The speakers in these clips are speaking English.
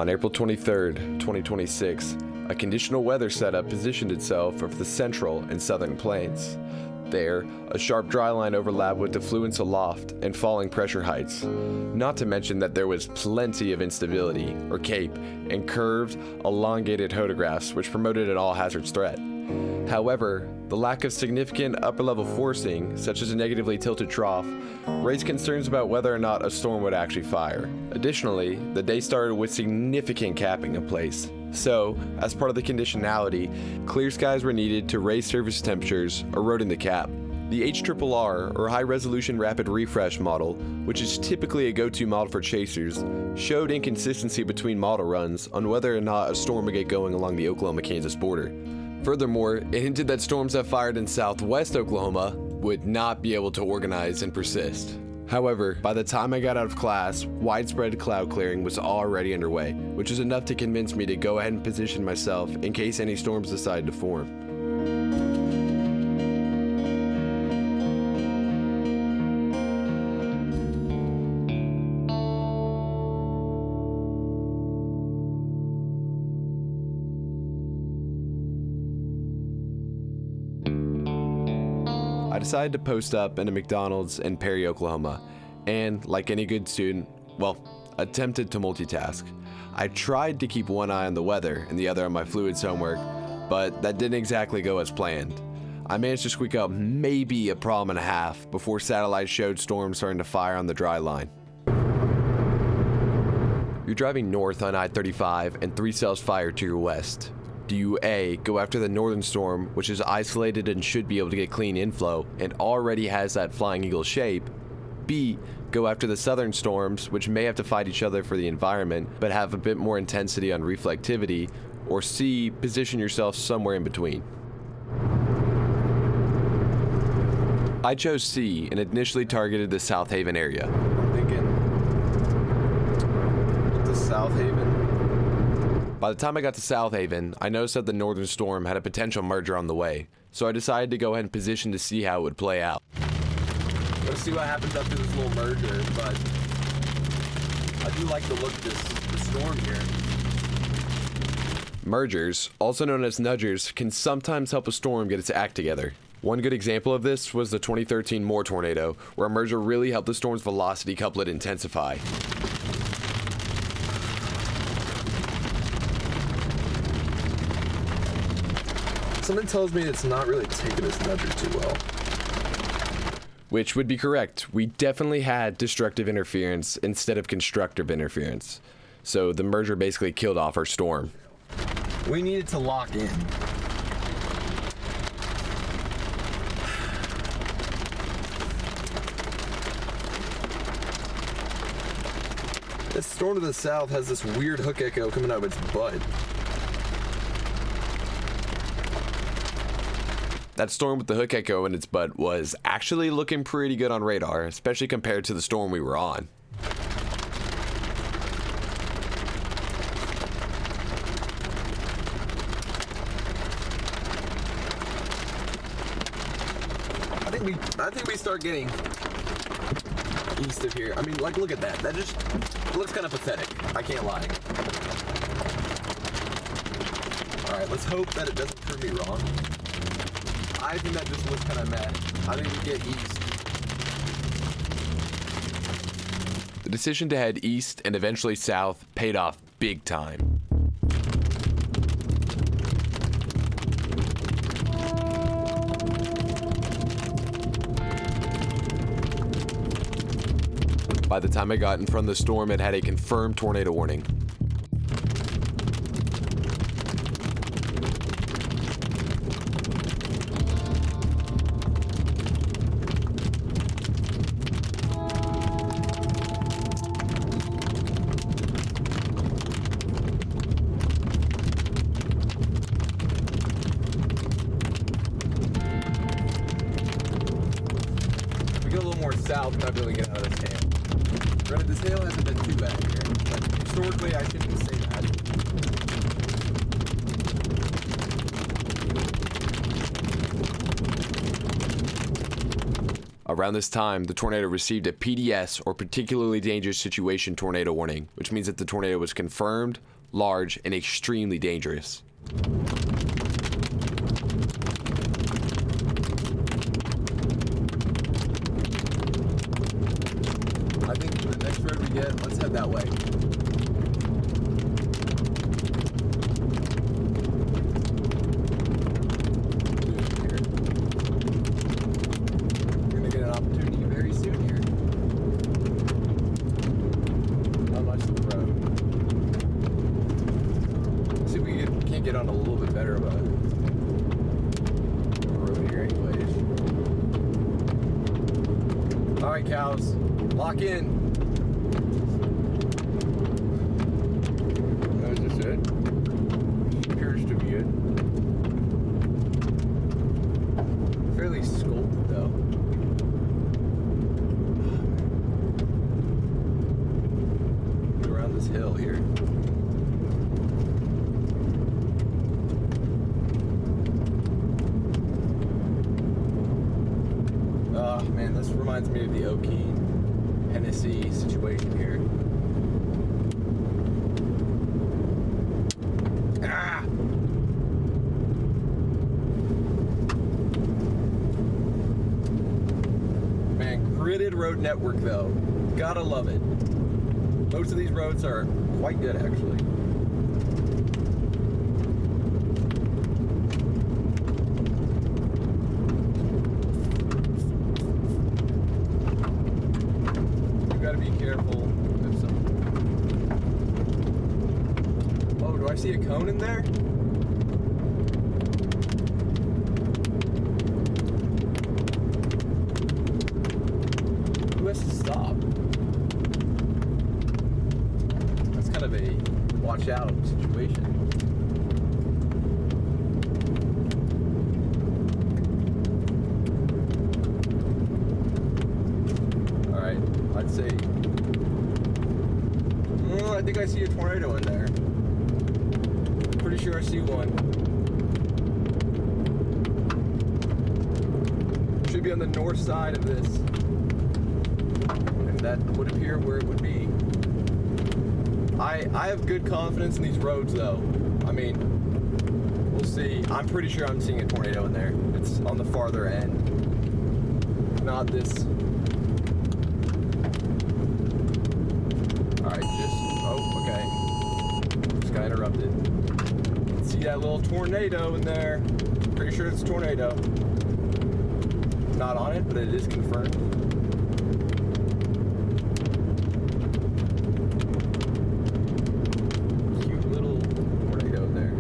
On April 23rd, 2026, a conditional weather setup positioned itself over the central and southern plains. There, a sharp dry line overlapped with affluence aloft and falling pressure heights. Not to mention that there was plenty of instability, or CAPE, and curved, elongated photographs which promoted an all-hazards threat. However, the lack of significant upper-level forcing, such as a negatively tilted trough, raised concerns about whether or not a storm would actually fire. Additionally, the day started with significant capping in place. So, as part of the conditionality, clear skies were needed to raise surface temperatures, eroding the cap. The HRRR, or High Resolution Rapid Refresh model, which is typically a go-to model for chasers, showed inconsistency between model runs on whether or not a storm would get going along the Oklahoma-Kansas border. Furthermore, it hinted that storms that fired in southwest Oklahoma would not be able to organize and persist. However, by the time I got out of class, widespread cloud clearing was already underway, which was enough to convince me to go ahead and position myself in case any storms decided to form. I decided to post up in a McDonald's in Perry, Oklahoma, and like any good student, attempted to multitask. I tried to keep one eye on the weather and the other on my fluids homework, but that didn't exactly go as planned. I managed to squeak out maybe a problem and a half before satellites showed storms starting to fire on the dry line. You're driving north on I-35 and 3 cells fire to your west. Do you A, go after the northern storm, which is isolated and should be able to get clean inflow and already has that flying eagle shape? B, go after the southern storms, which may have to fight each other for the environment but have a bit more intensity on reflectivity? Or C, position yourself somewhere in between? I chose C and initially targeted the South Haven area. I'm thinking the South Haven. By the time I got to South Haven, I noticed that the northern storm had a potential merger on the way, so I decided to go ahead and position to see how it would play out. Let's see what happens after this little merger, but I do like the look of this storm here. Mergers, also known as nudgers, can sometimes help a storm get its act together. One good example of this was the 2013 Moore tornado, where a merger really helped the storm's velocity couplet intensify. Something tells me it's not really taking this nudger too well. Which would be correct. We definitely had destructive interference instead of constructive interference. So the merger basically killed off our storm. We needed to lock in. This storm to the south has this weird hook echo coming out of its butt. That storm with the hook echo in its butt was actually looking pretty good on radar, especially compared to the storm we were on. I think we start getting east of here. I mean, like, look at that. That just looks kind of pathetic. I can't lie. All right, let's hope that it doesn't prove me wrong. I think that just looks kind of mad. I think we get east. The decision to head east and eventually south paid off big time. By the time I got in front of the storm, it had a confirmed tornado warning. South, not really get out of this hail. Granted, this hail hasn't been too bad here, but historically I shouldn't say that. Around this time, the tornado received a PDS, or particularly dangerous situation tornado warning, which means that the tornado was confirmed, large, and extremely dangerous. I think the next road we get, let's head that way. We're gonna get an opportunity very soon here. Not much of the road. See if we can't get on a little bit better of a road here anyways. Alright, cows. Lock in. Is this it? Appears to be it. Fairly sculpted though. Go around this hill here. Oh man, this reminds me of the O'Keefe Hennessy situation here. Ah! Man, gridded road network though. Gotta love it. Most of these roads are quite good actually. I see a cone in there. Who has to stop? That's kind of a watch out situation. Alright, I'd say I think I see a tornado in there. Pretty sure I see one. Should be on the north side of this. And that would appear where it would be. I have good confidence in these roads though. I mean, we'll see. I'm pretty sure I'm seeing a tornado in there. It's on the farther end. Not this. Alright, oh, okay. Just got interrupted. See that little tornado in there. Pretty sure it's a tornado. Not on it, but it is confirmed. Cute little tornado there.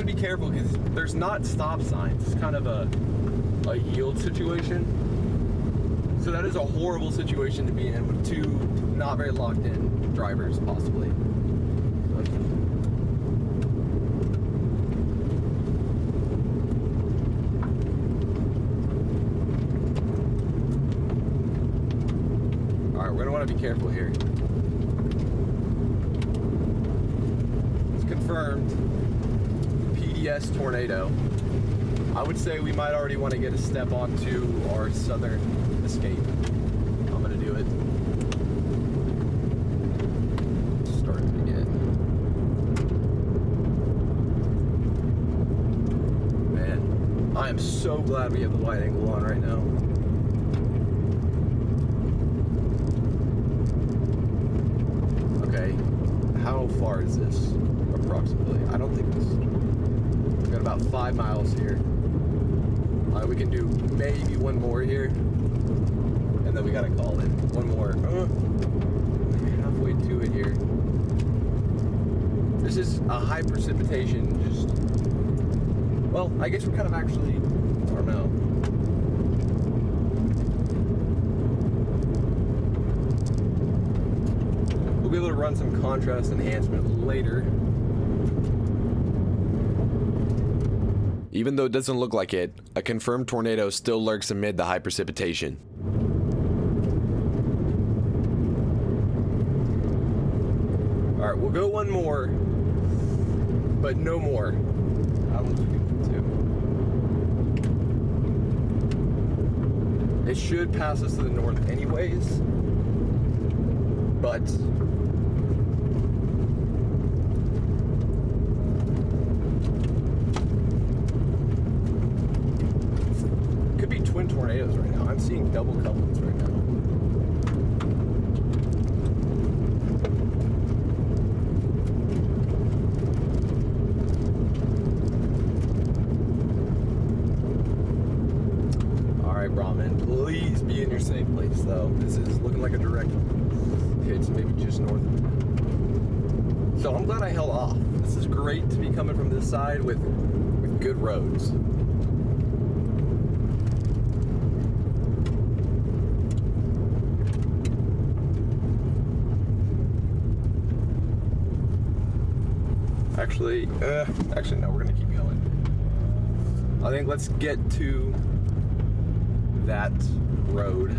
Be careful because there's not stop signs. It's kind of a yield situation. So that is a horrible situation to be in with two not very locked in drivers possibly. Alright, we're gonna want to be careful here. It's confirmed. PDS Tornado. I would say we might already want to get a step onto our southern escape. I'm gonna do it. Start it again. Man, I am so glad we have the wide angle on right now. Okay, how far is this approximately? I don't think it's. We've got about 5 miles here. We can do maybe one more here, and then we gotta call it. One more. Halfway to it here. This is a high precipitation, just Well, I guess we're kind of actually, I don't know. We'll be able to run some contrast enhancement later. Even though it doesn't look like it, a confirmed tornado still lurks amid the high precipitation. Alright, we'll go one more, but no more. How much we can do? It should pass us to the north anyways, but could be twin tornadoes right now. I'm seeing double couplings right now. Braman, please be in your safe place though. This is looking like a direct hit, maybe just north. So I'm glad I held off. This is great to be coming from this side with good roads. Actually no, we're gonna keep going. I think let's get to that road.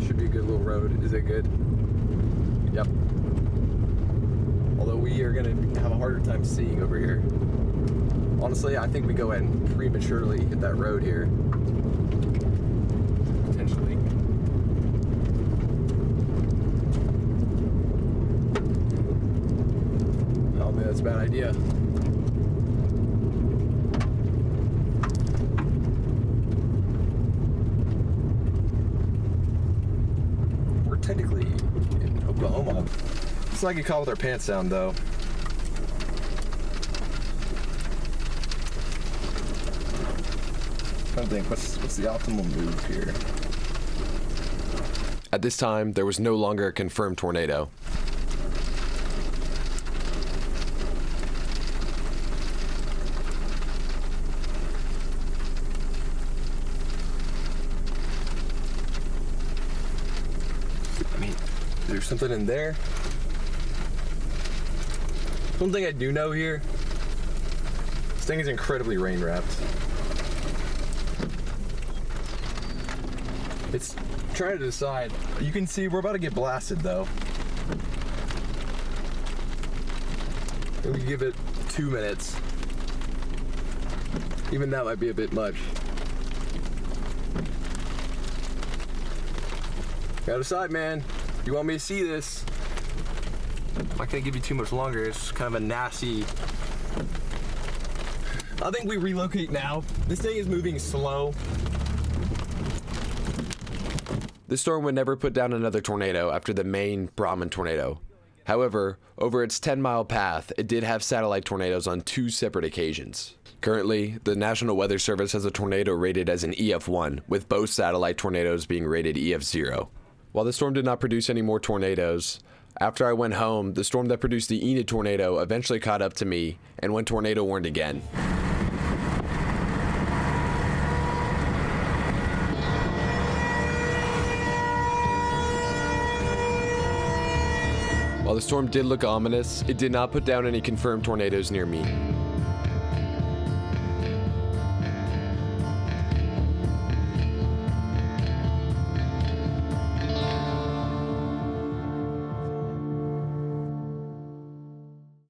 Should be a good little road. Is it good? Yep. Although we are gonna have a harder time seeing over here. Honestly, I think we go ahead and prematurely hit that road here. Potentially. Oh man, that's a bad idea. Technically in Oklahoma. It's not get caught with our pants down though. I think what's the optimal move here? At this time, there was no longer a confirmed tornado. There's something in there. One thing I do know here, this thing is incredibly rain wrapped. It's trying to decide. You can see we're about to get blasted though. We give it 2 minutes. Even that might be a bit much. Gotta decide, man. You want me to see this? I'm not gonna give you too much longer. It's kind of a nasty. I think we relocate now. This thing is moving slow. This storm would never put down another tornado after the main Braman tornado. However, over its 10-mile path, it did have satellite tornadoes on 2 separate occasions. Currently, the National Weather Service has a tornado rated as an EF1, with both satellite tornadoes being rated EF0. While the storm did not produce any more tornadoes, after I went home, the storm that produced the Enid tornado eventually caught up to me and went tornado warned again. While the storm did look ominous, it did not put down any confirmed tornadoes near me.